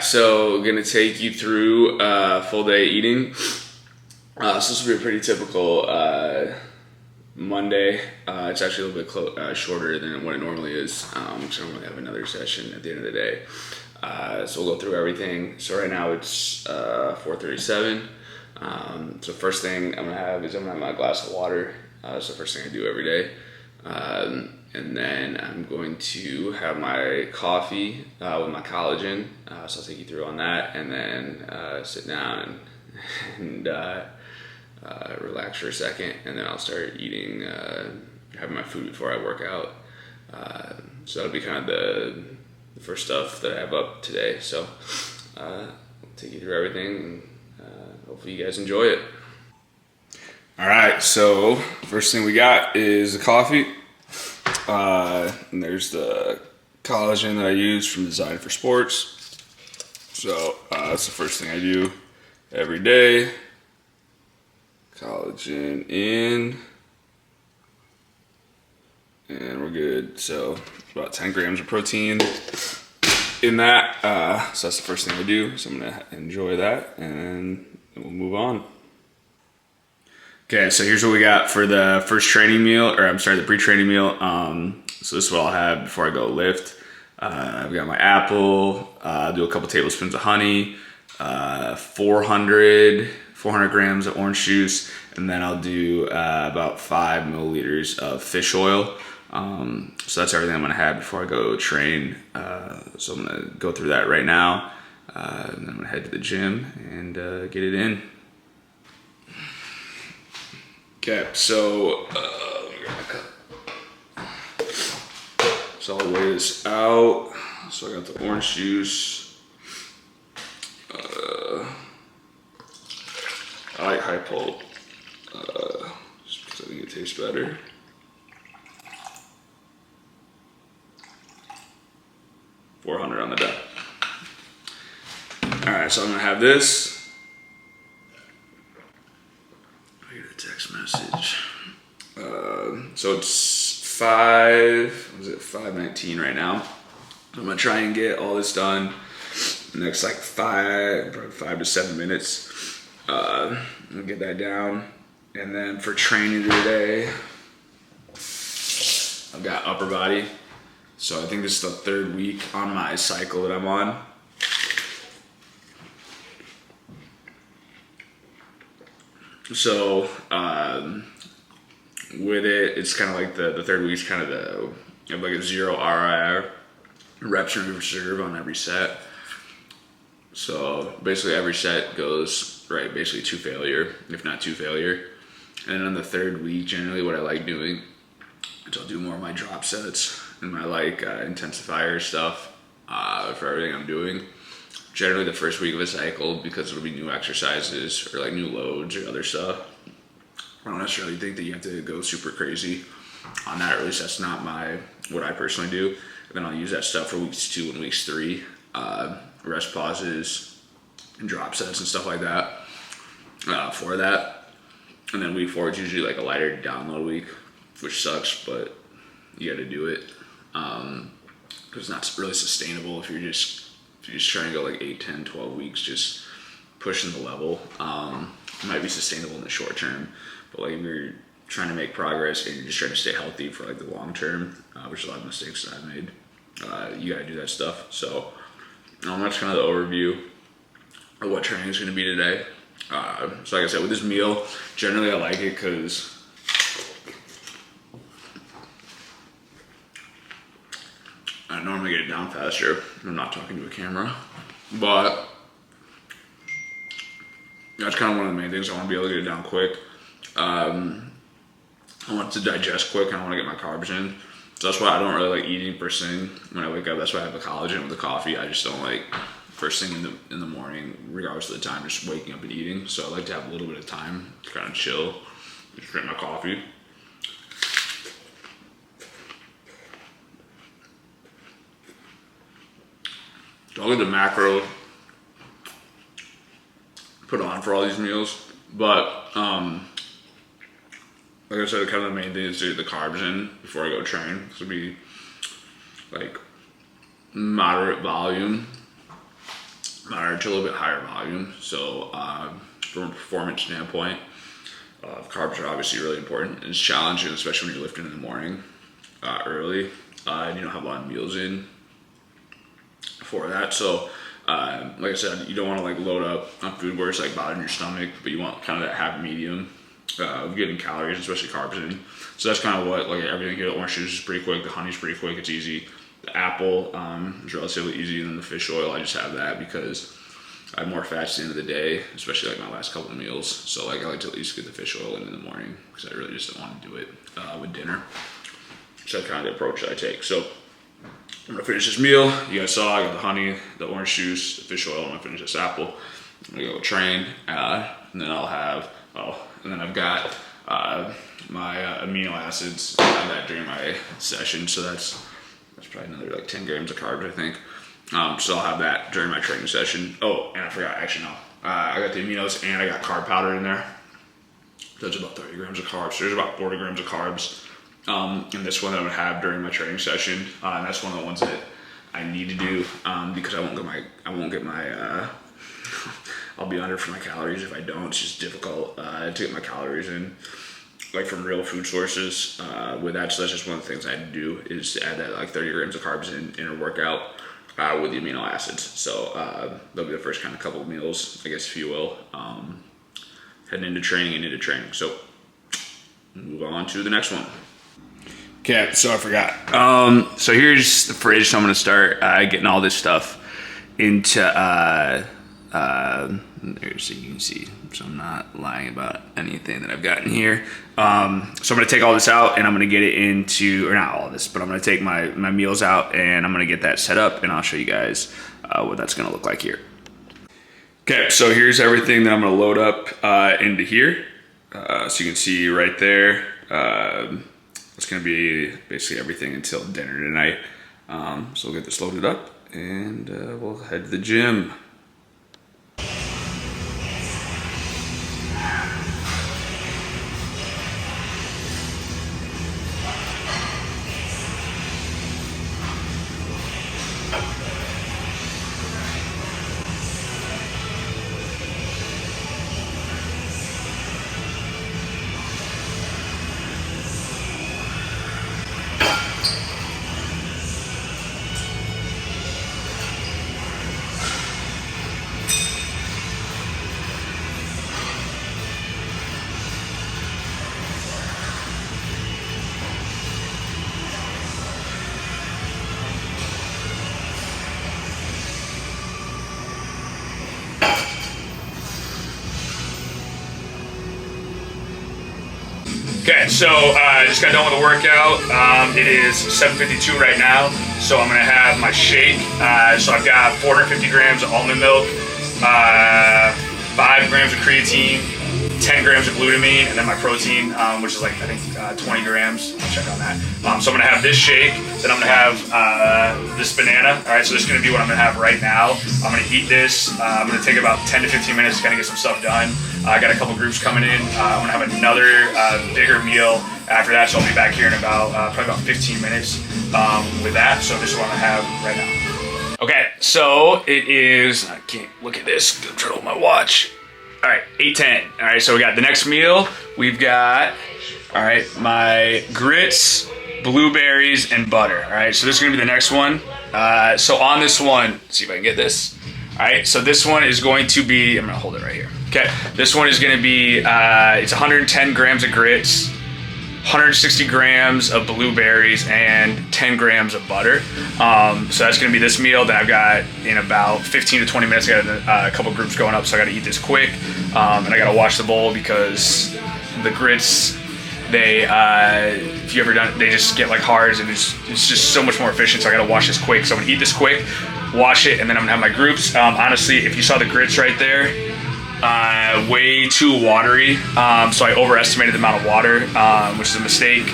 right, so gonna take you through full day eating. So this will be a pretty typical Monday. It's actually a little bit shorter than what it normally is. So I normally have another session at the end of the day. So we'll go through everything. So right now it's 4:37. So first thing I'm gonna have my glass of water. That's the first thing I do every day. And then I'm going to have my coffee with my collagen. So I'll take you through on that, and then sit down and relax for a second, and then I'll start eating, having my food before I work out. So that'll be kind of the first stuff that I have up today. So I'll take you through everything, and hopefully you guys enjoy it. All right, so first thing we got is the coffee. And there's the collagen that I use from Design for Sports. So that's the first thing I do every day. Collagen in, and we're good. So about 10 grams of protein in that. So that's the first thing I do. So I'm gonna enjoy that, and then we'll move on. Okay, so here's what we got for the first training meal, the pre-training meal. So this is what I'll have before I go lift. I've got my apple, do a couple tablespoons of honey, 400 grams of orange juice, and then I'll do about 5 milliliters of fish oil. So that's everything I'm gonna have before I go train. So I'm gonna go through that right now, and then I'm gonna head to the gym and get it in. Okay, so let me grab my cup. So I'll weigh this out. So I got the orange juice. I like high pulp, just because I think it tastes better. $400 on the dot. All right, so I'm gonna have this. Text message. So it's 5:19 right now. I'm gonna try and get all this done in the next like probably 5 to 7 minutes. I'll get that down, and then for training today, I've got upper body. So I think this is the 3rd week on my cycle that I'm on. So with it, it's kind of like the 3rd week's kind of you have like a 0 RIR, reps in reserve on every set. So basically every set goes right basically to failure, if not to failure. And then on the 3rd week, generally what I like doing is I'll do more of my drop sets and my intensifier stuff for everything I'm doing. Generally the first week of a cycle, because it'll be new exercises or like new loads or other stuff. I don't necessarily think that you have to go super crazy on that, or at least that's not what I personally do. And then I'll use that stuff for weeks 2 and weeks 3, rest pauses and drop sets and stuff like that for that. And then week 4 is usually like a lighter download week, which sucks, but you gotta do it because it's not really sustainable if you're just trying to go like 8, 10, 12 weeks, just pushing the level. It might be sustainable in the short term, but like if you're trying to make progress and you're just trying to stay healthy for like the long term, which is a lot of mistakes that I've made, you gotta do that stuff. So that's kind of the overview of what training is gonna be today. So like I said, with this meal, generally I like it because I normally get it down faster. I'm not talking to a camera, but that's kind of one of the main things. I want to be able to get it down quick. I want it to digest quick, and I want to get my carbs in. So that's why I don't really like eating first thing when I wake up. That's why I have the collagen with the coffee. I just don't like first thing in the morning, regardless of the time, just waking up and eating. So I like to have a little bit of time to kind of chill, just drink my coffee. So I'll get the macro put on for all these meals, but like I said, kind of the main thing is to get the carbs in before I go train. This would be like moderate volume, to a little bit higher volume. So from a performance standpoint, carbs are obviously really important. It's challenging, especially when you're lifting in the morning early, and you don't have a lot of meals in for that. So like I said, you don't want to like load up on food where it's like bothering your stomach, but you want kind of that half medium of getting calories, especially carbs in. So that's kind of what, like everything here. The orange juice is pretty quick, the honey's pretty quick, it's easy. The apple is relatively easy, and then the fish oil, I just have that because I have more fats at the end of the day, especially like my last couple of meals. So like I like to at least get the fish oil in the morning because I really just don't want to do it with dinner. So that's kind of the approach that I take. So I'm gonna finish this meal. You guys saw I got the honey, the orange juice, the fish oil. I'm gonna finish this apple. I'm gonna go train, and then I'll have, and then I've got my amino acids. I have that during my session, so that's probably another like 10 grams of carbs, I think. So I'll have that during my training session. Oh, and I forgot, actually no. I got the aminos and I got carb powder in there. That's about 30 grams of carbs. So there's about 40 grams of carbs in this one that I'm gonna have during my training session. And that's one of the ones that I need to do because I won't get my I'll be under for my calories if I don't. It's just difficult to get my calories in, like from real food sources with that. So that's just one of the things I had to do, is to add that like 30 grams of carbs in a workout with the amino acids. So that'll be the first kind of couple of meals, I guess, if you will, heading into training and into training. So move on to the next one. Okay, so I forgot. So here's the fridge. So I'm gonna start getting all this stuff into there, so you can see, so I'm not lying about anything that I've got in here. So I'm gonna take all this out and I'm gonna get it into, or not all of this, but I'm gonna take my meals out and I'm gonna get that set up, and I'll show you guys what that's gonna look like here. Okay, so here's everything that I'm gonna load up into here. So you can see right there, it's gonna be basically everything until dinner tonight. So we'll get this loaded up and we'll head to the gym. Okay, so I just got done with the workout. It is 7:52 right now, so I'm gonna have my shake. So I've got 450 grams of almond milk, 5 grams of creatine, 10 grams of glutamine, and then my protein, which is like, I think 20 grams. I'll check on that. So I'm gonna have this shake, then I'm gonna have this banana. All right, so this is gonna be what I'm gonna have right now. I'm gonna eat this. I'm gonna take about 10 to 15 minutes to kind of get some stuff done. I got a couple groups coming in. I'm gonna have another bigger meal after that, so I'll be back here in about probably about 15 minutes with that. So this is what I'm gonna have right now. Okay, so it is, I can't look at this, I'm trying to hold my watch. All right, 8:10. All right, so we got the next meal. We've got, all right, my grits, blueberries, and butter. All right, so this is gonna be the next one. So on this one, let's see if I can get this. All right, so this one is going to be, I'm gonna hold it right here. Okay, this one is gonna be, it's 110 grams of grits, 160 grams of blueberries, and 10 grams of butter. So that's gonna be this meal that I've got in about 15 to 20 minutes. I got a couple groups going up, so I gotta eat this quick. And I gotta wash the bowl because the grits, they, if you ever done it, they just get like hard, and it's just so much more efficient. So I gotta wash this quick. So I'm gonna eat this quick, wash it, and then I'm gonna have my groups. Honestly, if you saw the grits right there, way too watery. So I overestimated the amount of water, which is a mistake.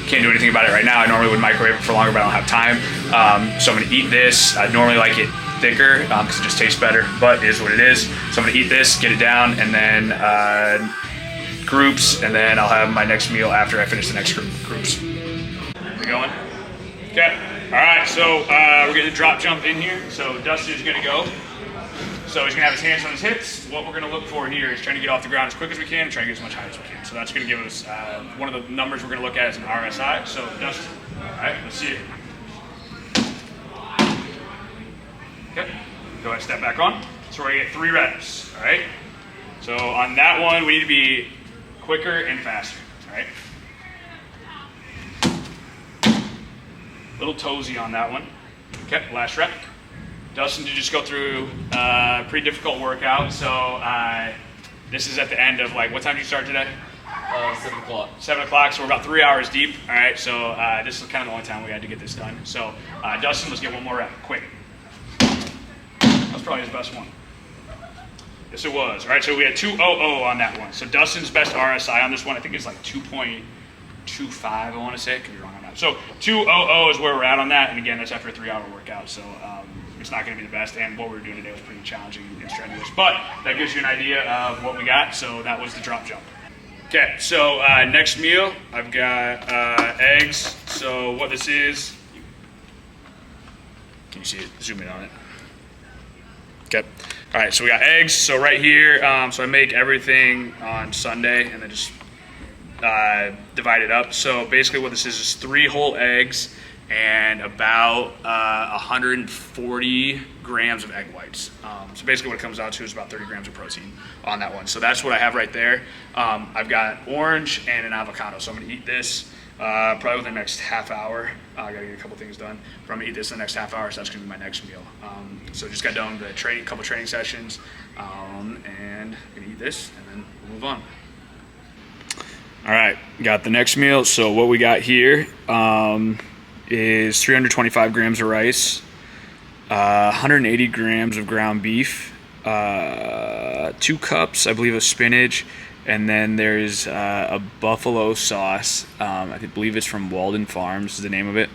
Can't do anything about it right now. I normally would microwave it for longer, but I don't have time. So I'm gonna eat this. I normally like it thicker because it just tastes better, but it is what it is. So I'm gonna eat this, get it down, and then groups, and then I'll have my next meal after I finish the next groups. We going? Okay. All right, so we're gonna drop jump in here. So Dustin's gonna go. So he's gonna have his hands on his hips. What we're gonna look for here is trying to get off the ground as quick as we can and try to get as much height as we can. So that's gonna give us, one of the numbers we're gonna look at is an RSI. So Dustin, all right, let's see it. Okay, go ahead and step back on. So we're gonna get 3 reps, all right? So on that one, we need to be quicker and faster, all right? Little toesy on that one. Okay, last rep. Dustin did just go through a pretty difficult workout. So this is at the end of, like, what time did you start today? 7 o'clock. 7 o'clock, so we're about 3 hours deep. All right, so this is kind of the only time we had to get this done. So Dustin, let's get one more rep, quick. That was probably his best one. Yes, it was. All right, so we had 200 on that one. So Dustin's best RSI on this one, I think, is like 2.25, I want to say. Could be wrong on that. So 200 is where we're at on that. And again, that's after a 3-hour workout. So it's not going to be the best. And what we were doing today was pretty challenging and strenuous. But that gives you an idea of what we got. So that was the drop jump. Okay, so next meal, I've got eggs. So what this is, can you see it? Zoom in on it. Okay. All right, so we got eggs. So right here, so I make everything on Sunday and then just divide it up. So basically what this is 3 whole eggs and about 140 grams of egg whites. So basically what it comes out to is about 30 grams of protein on that one. So that's what I have right there. I've got orange and an avocado. So I'm gonna eat this probably within the next half hour. I gotta get a couple things done. But I'm gonna eat this in the next half hour, so that's gonna be my next meal. So just got done with the couple training sessions, and I'm gonna eat this, and then we'll move on. All right, got the next meal. So what we got here is 325 grams of rice, 180 grams of ground beef, 2 cups, I believe, of spinach, and then there's a buffalo sauce. I believe it's from Walden Farms is the name of it.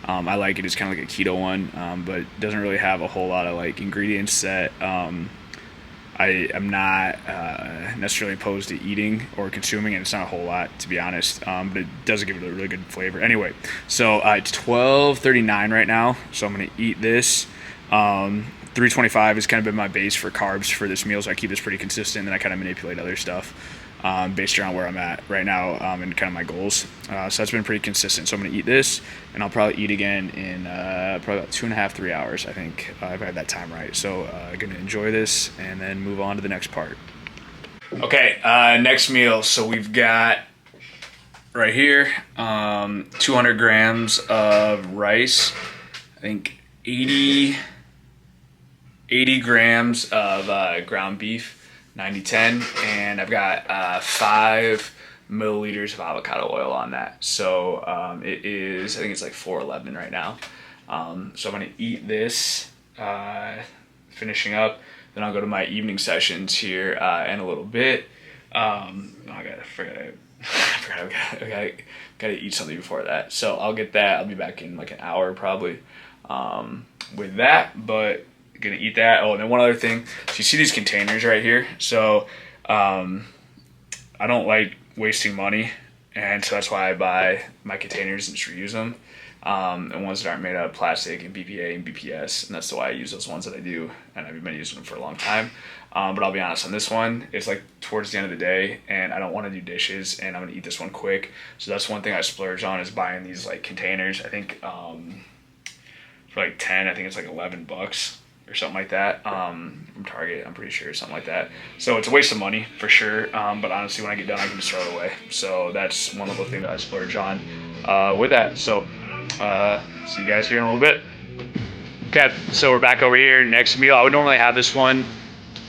I like it. It's kind of like a keto one, but it doesn't really have a whole lot of like ingredients that I am not necessarily opposed to eating or consuming, and it's not a whole lot, to be honest, but it does give it a really good flavor. Anyway, so it's 12:39 right now, so I'm going to eat this. 325 has kind of been my base for carbs for this meal, so I keep this pretty consistent, and then I kind of manipulate other stuff based around where I'm at right now and kind of my goals. So that's been pretty consistent. So I'm going to eat this, and I'll probably eat again in probably about 2.5, 3 hours, I think, if I have that time right. So I'm going to enjoy this and then move on to the next part. Okay, next meal. So we've got right here 200 grams of rice, I think 80 grams of ground beef, 90-10, and I've got 5 milliliters of avocado oil on that. So it is, I think it's like 411 right now. So I'm gonna eat this, finishing up, then I'll go to my evening sessions here in a little bit. I gotta eat something before that. So I'll get that, I'll be back in like an hour probably with that, but gonna eat that. Oh, and then one other thing, so you see these containers right here. So I don't like wasting money, and so that's why I buy my containers and just reuse them, and ones that aren't made out of plastic and BPA and BPS, and that's why I use those ones that I do, and I've been using them for a long time. But I'll be honest, on this one, it's like towards the end of the day, and I don't want to do dishes, and I'm gonna eat this one quick. So that's one thing I splurge on, is buying these like containers. I think for like 10, I think it's like $11 or something like that, from Target, I'm pretty sure, something like that. So it's a waste of money for sure, but honestly, when I get done, I can just throw it away. So that's one little thing that I splurge on with that. So see you guys here in a little bit. Okay, so we're back over here. Next meal, I would normally have this one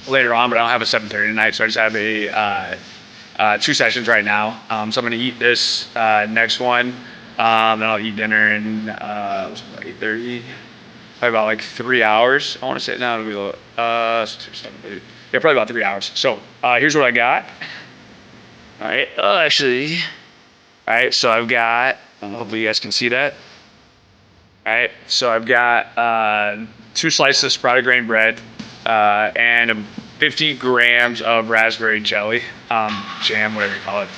later on, but I don't have a 7:30 tonight, so I just have a 2 sessions right now. So I'm gonna eat this next one, then I'll eat dinner in 8:30. Probably about like 3 hours. I want to say now it'll be a little, 6 or 7, 8. Yeah, probably about 3 hours. So here's what I got. All right, actually, all right. So I've got. Hopefully you guys can see that. All right. So I've got 2 slices of sprouted grain bread and 50 grams of raspberry jelly, jam, whatever you call it.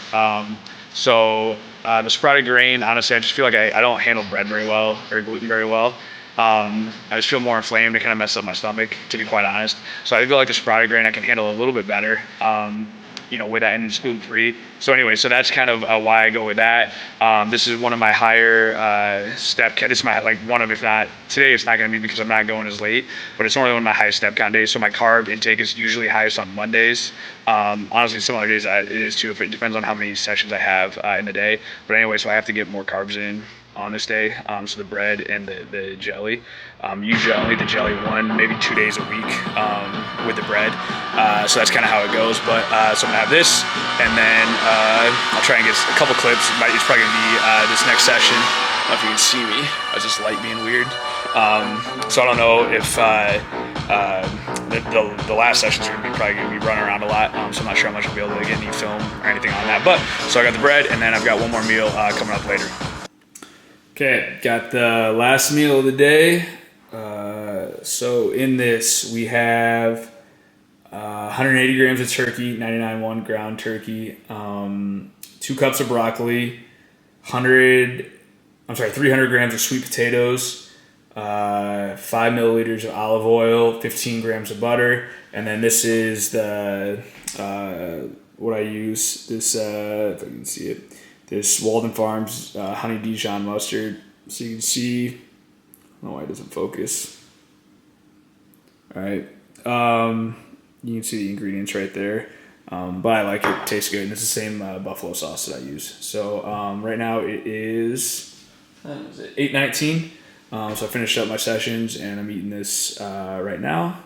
So the sprouted grain, honestly, I just feel like I don't handle bread very well or gluten very well. I just feel more inflamed. It kind of messes up my stomach, to be quite honest. So I feel like the sprouted grain I can handle a little bit better. With that, and it's gluten free. So anyway, so that's kind of why I go with that. This is one of my higher step count. This is my one of, if not today, it's not going to be because I'm not going as late, but it's normally one of my highest step count days. So my carb intake is usually highest on Mondays. Honestly, some other days it is too. If it depends on how many sessions I have in the day. But anyway, so I have to get more carbs in on this day. So the bread and the jelly. Usually I'll eat the jelly 1, maybe 2 days a week with the bread. So that's kind of how it goes. But so I'm gonna have this, and then I'll try and get a couple clips. It's probably gonna be this next session. I don't know if you can see me. I was just light being weird. So I don't know if the last sessions are probably gonna be running around a lot. So I'm not sure how much I'll be able to get any film or anything on that. But so I got the bread, and then I've got one more meal coming up later. Okay, got the last meal of the day. So in this we have 180 grams of turkey, 99.1 ground turkey, 2 cups of broccoli, 300 grams of sweet potatoes, 5 milliliters of olive oil, 15 grams of butter, and then this is the what I use. This if I can see it. This Walden Farms honey Dijon mustard. So you can see, I don't know why it doesn't focus. All right. You can see the ingredients right there. But I like it. It tastes good. And it's the same buffalo sauce that I use. So right now it is 8:19. So I finished up my sessions and I'm eating this right now.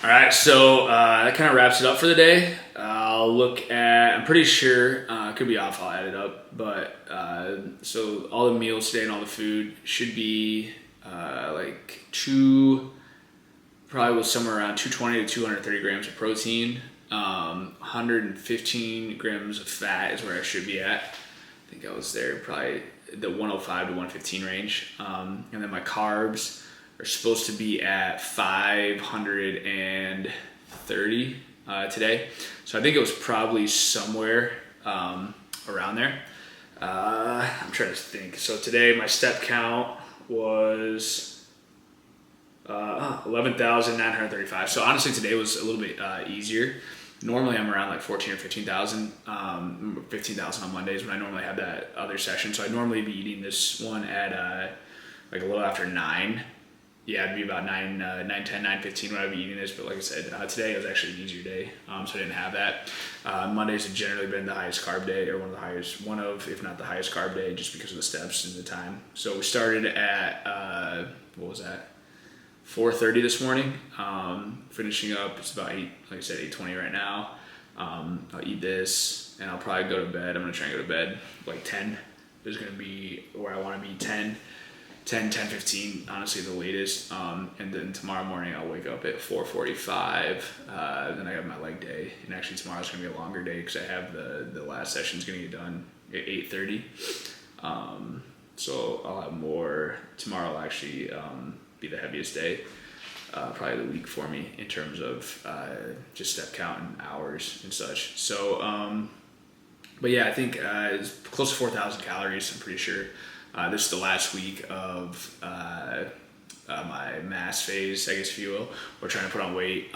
All right, so that kind of wraps it up for the day. I'll look at, I'm pretty sure, could be off, I'll add it up, but so all the meals today and all the food should be probably was somewhere around 220 to 230 grams of protein, 115 grams of fat is where I should be at. I think I was there probably the 105 to 115 range. And then my carbs are supposed to be at 530 today. So I think it was probably somewhere around there. I'm trying to think. So today my step count was 11,935. So honestly today was a little bit easier. Normally I'm around like 14 or 15,000, 15,000 on Mondays when I normally have that other session. So I'd normally be eating this one at like a little after 9. Yeah, it'd be about 9, 10, 9:15 when I'd be eating this. But like I said, today it was actually an easier day, so I didn't have that. Mondays have generally been the highest carb day, or one of, if not the highest carb day, just because of the steps and the time. So we started at, 4:30 this morning, finishing up, it's about 8, like I said, 8:20 right now. I'll eat this, and I'll probably go to bed. I'm going to try and go to bed like 10. There's going to be where I want to be 10:15, honestly the latest, and then tomorrow morning I'll wake up at 4:45, then I have my leg day, and actually tomorrow's going to be a longer day because I have the last session's going to get done at 8:30, so I'll have more. Tomorrow will actually be the heaviest day, probably the week for me in terms of just step count and hours and such. So but yeah, I think it's close to 4,000 calories, I'm pretty sure. This is the last week of my mass phase, I guess if you will. We're trying to put on weight.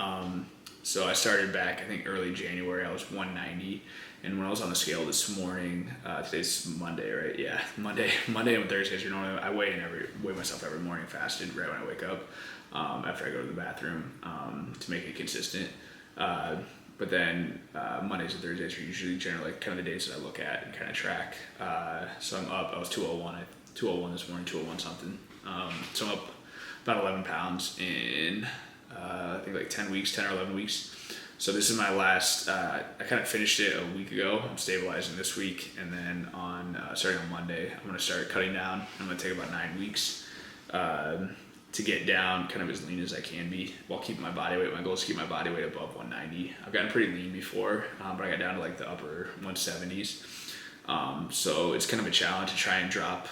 So I started back, I think early January, I was 190. And when I was on the scale this morning, today's Monday, right? Yeah, Monday and Thursdays, I weigh myself every morning fasted right when I wake up, after I go to the bathroom, to make it consistent. But then Mondays and Thursdays are usually generally kind of the days that I look at and kind of track. So I'm up. I was 201 this morning, 201 something. So I'm up about 11 pounds in I think like 10 or 11 weeks. So this is my last. I kind of finished it a week ago. I'm stabilizing this week, and then starting on Monday, I'm going to start cutting down. I'm going to take about 9 weeks. To get down kind of as lean as I can be while keeping my body weight. My goal is to keep my body weight above 190. I've gotten pretty lean before, but I got down to like the upper 170s. So it's kind of a challenge to try and drop,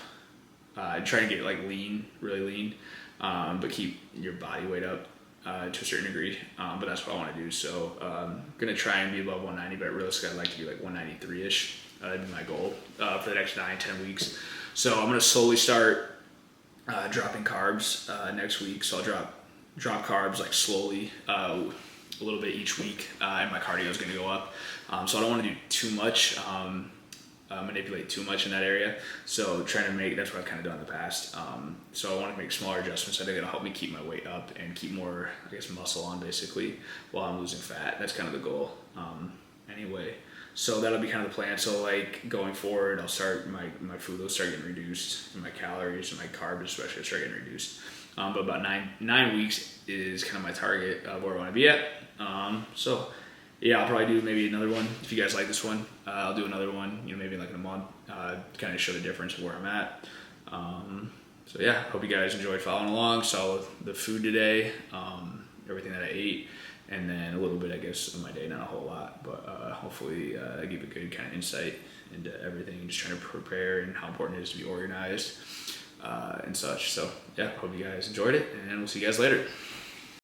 try and get like lean, really lean, but keep your body weight up to a certain degree. But that's what I want to do. So I'm going to try and be above 190, but realistically I'd like to be like 193-ish. That'd be my goal for the next 9-10 weeks. So I'm going to slowly start dropping carbs next week. So I'll drop carbs like slowly, a little bit each week, and my cardio is going to go up. So I don't want to do too much, manipulate too much in that area. So trying to make, that's what I've kind of done in the past. So I want to make smaller adjustments. I think it'll help me keep my weight up and keep more, I guess, muscle on basically while I'm losing fat. That's kind of the goal. Anyway, so that'll be kind of the plan. So like going forward, I'll start my food will start getting reduced, and my calories and my carbs especially will start getting reduced. But about nine weeks is kind of my target of where I want to be at. So yeah, I'll probably do maybe another one. If you guys like this one, I'll do another one, maybe like in a month, kind of show the difference of where I'm at. So yeah, hope you guys enjoyed following along. Saw the food today, everything that I ate, and then a little bit, I guess, of my day, not a whole lot, but hopefully I give a good kind of insight into everything, just trying to prepare and how important it is to be organized and such. So yeah, hope you guys enjoyed it, and we'll see you guys later.